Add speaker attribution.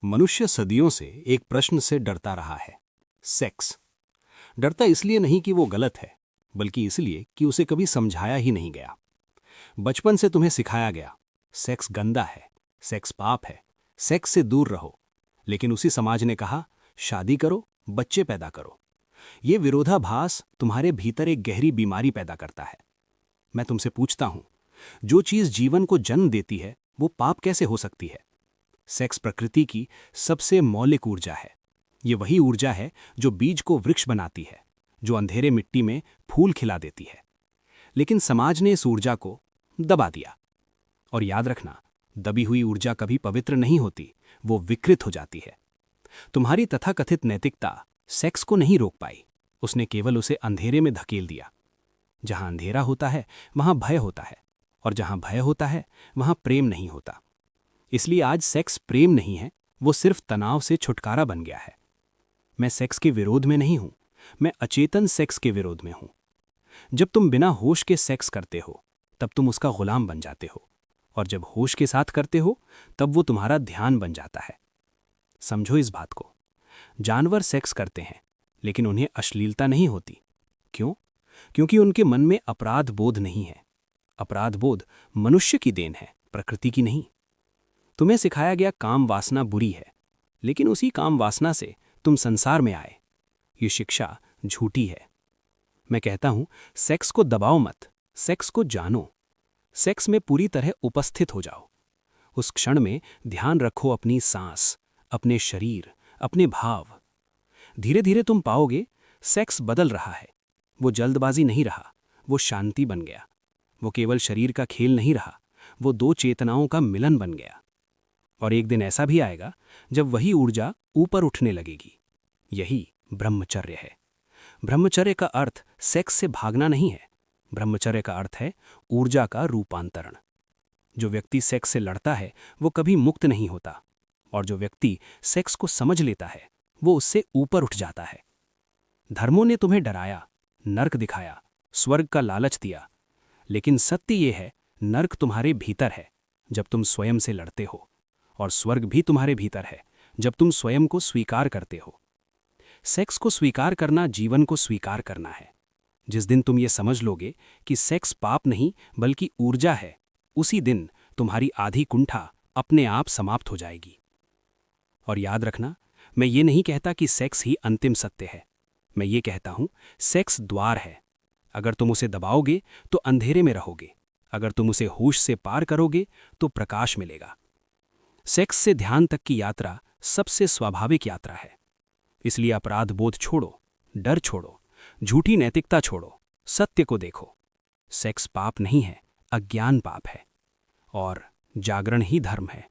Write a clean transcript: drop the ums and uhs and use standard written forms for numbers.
Speaker 1: मनुष्य सदियों से एक प्रश्न से डरता रहा है, सेक्स। डरता इसलिए नहीं कि वो गलत है, बल्कि इसलिए कि उसे कभी समझाया ही नहीं गया। बचपन से तुम्हें सिखाया गया, सेक्स गंदा है, सेक्स पाप है, सेक्स से दूर रहो। लेकिन उसी समाज ने कहा, शादी करो, बच्चे पैदा करो। ये विरोधाभास तुम्हारे भीतर एक गहरी बीमारी पैदा करता है। मैं तुमसे पूछता हूं, जो चीज जीवन को जन्म देती है, वो पाप कैसे हो सकती है? सेक्स प्रकृति की सबसे मौलिक ऊर्जा है। ये वही ऊर्जा है जो बीज को वृक्ष बनाती है, जो अंधेरे मिट्टी में फूल खिला देती है। लेकिन समाज ने इस ऊर्जा को दबा दिया। और याद रखना, दबी हुई ऊर्जा कभी पवित्र नहीं होती, वो विकृत हो जाती है। तुम्हारी तथाकथित नैतिकता सेक्स को नहीं रोक पाई, उसने केवल उसे अंधेरे में धकेल दिया। जहां अंधेरा होता है वहां भय होता है, और जहां भय होता है वहां प्रेम नहीं होता। इसलिए आज सेक्स प्रेम नहीं है, वो सिर्फ तनाव से छुटकारा बन गया है। मैं सेक्स के विरोध में नहीं हूं, मैं अचेतन सेक्स के विरोध में हूं। जब तुम बिना होश के सेक्स करते हो, तब तुम उसका गुलाम बन जाते हो, और जब होश के साथ करते हो, तब वो तुम्हारा ध्यान बन जाता है। समझो इस बात को, जानवर सेक्स करते हैं, लेकिन उन्हें अश्लीलता नहीं होती। क्यों? क्योंकि उनके मन में अपराध बोध नहीं है। अपराध बोध मनुष्य की देन है, प्रकृति की नहीं। तुम्हें सिखाया गया काम वासना बुरी है, लेकिन उसी काम वासना से तुम संसार में आए। ये शिक्षा झूठी है। मैं कहता हूं, सेक्स को दबाओ मत, सेक्स को जानो। सेक्स में पूरी तरह उपस्थित हो जाओ। उस क्षण में ध्यान रखो अपनी सांस, अपने शरीर, अपने भाव। धीरे धीरे तुम पाओगे, सेक्स बदल रहा है। वो जल्दबाजी नहीं रहा, वो शांति बन गया। वो केवल शरीर का खेल नहीं रहा, वो दो चेतनाओं का मिलन बन गया। और एक दिन ऐसा भी आएगा जब वही ऊर्जा ऊपर उठने लगेगी। यही ब्रह्मचर्य है। ब्रह्मचर्य का अर्थ सेक्स से भागना नहीं है। ब्रह्मचर्य का अर्थ है ऊर्जा का रूपांतरण। जो व्यक्ति सेक्स से लड़ता है, वो कभी मुक्त नहीं होता। और जो व्यक्ति सेक्स को समझ लेता है, वो उससे ऊपर उठ जाता है। धर्मों ने तुम्हें डराया, नर्क दिखाया, स्वर्ग का लालच दिया। लेकिन सत्य ये है, नर्क तुम्हारे भीतर है, जब तुम स्वयं से लड़ते हो। और स्वर्ग भी तुम्हारे भीतर है, जब तुम स्वयं को स्वीकार करते हो। सेक्स को स्वीकार करना जीवन को स्वीकार करना है। जिस दिन तुम ये समझ लोगे कि सेक्स पाप नहीं बल्कि ऊर्जा है, उसी दिन तुम्हारी आधी कुंठा अपने आप समाप्त हो जाएगी। और याद रखना, मैं ये नहीं कहता कि सेक्स ही अंतिम सत्य है। मैं ये कहता हूं, सेक्स द्वार है। अगर तुम उसे दबाओगे तो अंधेरे में रहोगे। अगर तुम उसे होश से पार करोगे तो प्रकाश मिलेगा। सेक्स से ध्यान तक की यात्रा सबसे स्वाभाविक यात्रा है। इसलिए अपराध बोध छोड़ो, डर छोड़ो, झूठी नैतिकता छोड़ो, सत्य को देखो। सेक्स पाप नहीं है, अज्ञान पाप है। और जागरण ही धर्म है।